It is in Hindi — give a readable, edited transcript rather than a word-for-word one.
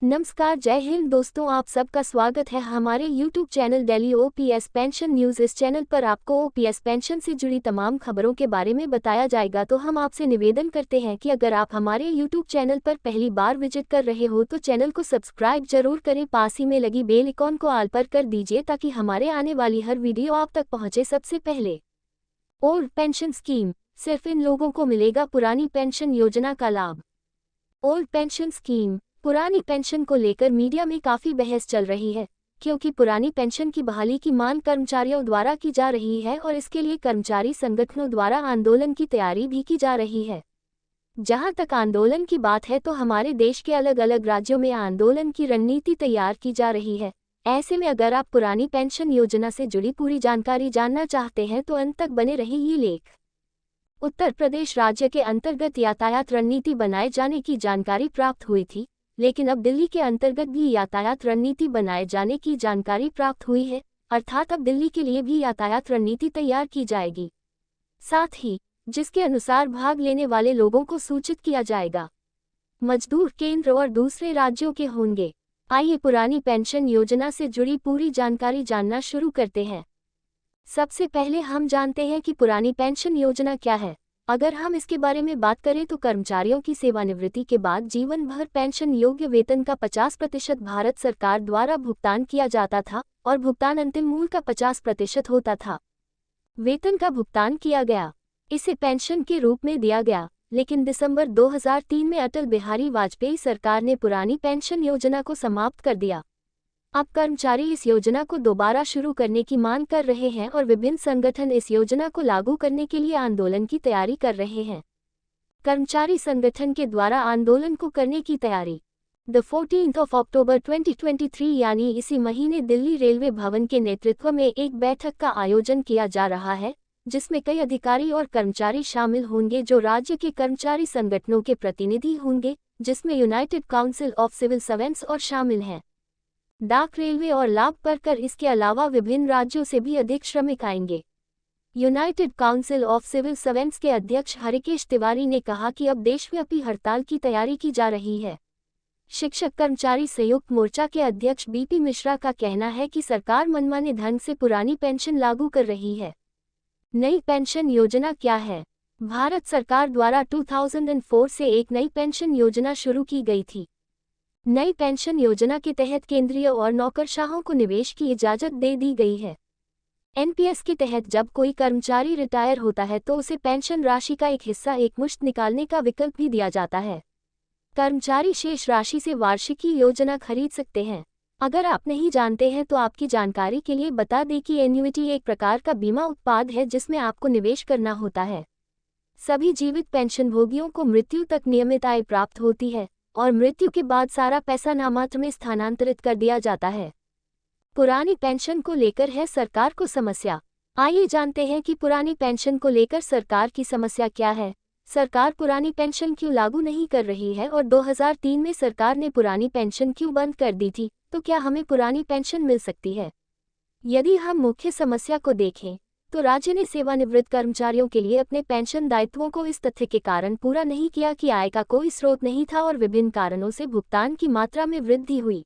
नमस्कार, जय हिंद दोस्तों, आप सबका स्वागत है हमारे YouTube channel daily OPS pension news. इस चैनल पर आपको ओपीएस पेंशन से जुड़ी तमाम खबरों के बारे में बताया जाएगा। तो हम आपसे निवेदन करते हैं कि अगर आप हमारे YouTube चैनल पर पहली बार विजिट कर रहे हो तो चैनल को सब्सक्राइब जरूर करें, पास ही में लगी बेल आइकॉन को ऑल पर कर दीजिए ताकि हमारे आने वाली हर वीडियो आप तक पहुँचे सबसे पहले। ओल्ड पेंशन स्कीम, सिर्फ इन लोगों को मिलेगा पुरानी पेंशन योजना का लाभ। ओल्ड पेंशन स्कीम, पुरानी पेंशन को लेकर मीडिया में काफी बहस चल रही है, क्योंकि पुरानी पेंशन की बहाली की मांग कर्मचारियों द्वारा की जा रही है और इसके लिए कर्मचारी संगठनों द्वारा आंदोलन की तैयारी भी की जा रही है। जहां तक आंदोलन की बात है तो हमारे देश के अलग अलग राज्यों में आंदोलन की रणनीति तैयार की जा रही है। ऐसे में अगर आप पुरानी पेंशन योजना से जुड़ी पूरी जानकारी जानना चाहते हैं तो अंत तक बने रहिए ये लेख। उत्तर प्रदेश राज्य के अंतर्गत यातायात रणनीति बनाए जाने की जानकारी प्राप्त हुई थी, लेकिन अब दिल्ली के अंतर्गत भी यातायात रणनीति बनाए जाने की जानकारी प्राप्त हुई है, अर्थात अब दिल्ली के लिए भी यातायात रणनीति तैयार की जाएगी, साथ ही जिसके अनुसार भाग लेने वाले लोगों को सूचित किया जाएगा। मजदूर केंद्र और दूसरे राज्यों के होंगे। आइए पुरानी पेंशन योजना से जुड़ी पूरी जानकारी जानना शुरू करते हैं। सबसे पहले हम जानते हैं कि पुरानी पेंशन योजना क्या है। अगर हम इसके बारे में बात करें तो कर्मचारियों की सेवानिवृत्ति के बाद जीवन भर पेंशन योग्य वेतन का 50% भारत सरकार द्वारा भुगतान किया जाता था और भुगतान अंतिम मूल्य का 50% होता था। वेतन का भुगतान किया गया, इसे पेंशन के रूप में दिया गया, लेकिन दिसंबर 2003 में अटल बिहारी वाजपेयी सरकार ने पुरानी पेंशन योजना को समाप्त कर दिया। अब कर्मचारी इस योजना को दोबारा शुरू करने की मांग कर रहे हैं और विभिन्न संगठन इस योजना को लागू करने के लिए आंदोलन की तैयारी कर रहे हैं। कर्मचारी संगठन के द्वारा आंदोलन को करने की तैयारी। द 14th of October 2023 यानी इसी महीने दिल्ली रेलवे भवन के नेतृत्व में एक बैठक का आयोजन किया जा रहा है, जिसमें कई अधिकारी और कर्मचारी शामिल होंगे जो राज्य के कर्मचारी संगठनों के प्रतिनिधि होंगे, जिसमें United Council of Civil Servants और शामिल हैं, डाक रेलवे और लाभ पर इसके अलावा विभिन्न राज्यों से भी अधिक श्रमिक आएंगे। United Council of Civil Servants के अध्यक्ष हरिकेश तिवारी ने कहा कि अब देशव्यापी हड़ताल की तैयारी की जा रही है। शिक्षक कर्मचारी संयुक्त मोर्चा के अध्यक्ष बीपी मिश्रा का कहना है कि सरकार मनमाने ढंग से पुरानी पेंशन लागू कर रही है। नई पेंशन योजना क्या है? भारत सरकार द्वारा 2004 से एक नई पेंशन योजना शुरू की गई थी। नई पेंशन योजना के तहत केंद्रीय और नौकरशाहों को निवेश की इजाजत दे दी गई है। एनपीएस के तहत जब कोई कर्मचारी रिटायर होता है तो उसे पेंशन राशि का एक हिस्सा एकमुश्त निकालने का विकल्प भी दिया जाता है। कर्मचारी शेष राशि से वार्षिकी योजना खरीद सकते हैं। अगर आप नहीं जानते हैं तो आपकी जानकारी के लिए बता दें कि एन्युइटी एक प्रकार का बीमा उत्पाद है जिसमें आपको निवेश करना होता है। सभी जीवित पेंशनभोगियों को मृत्यु तक नियमित आय प्राप्त होती है और मृत्यु के बाद सारा पैसा नामात्र में स्थानांतरित कर दिया जाता है। पुरानी पेंशन को लेकर है सरकार को समस्या। आइए जानते हैं कि पुरानी पेंशन को लेकर सरकार की समस्या क्या है। सरकार पुरानी पेंशन क्यों लागू नहीं कर रही है और 2003 में सरकार ने पुरानी पेंशन क्यों बंद कर दी थी, तो क्या हमें पुरानी पेंशन मिल सकती है? यदि हम मुख्य समस्या को देखें तो राज्य ने सेवानिवृत्त कर्मचारियों के लिए अपने पेंशन दायित्वों को इस तथ्य के कारण पूरा नहीं किया कि आय का कोई स्रोत नहीं था और विभिन्न कारणों से भुगतान की मात्रा में वृद्धि हुई।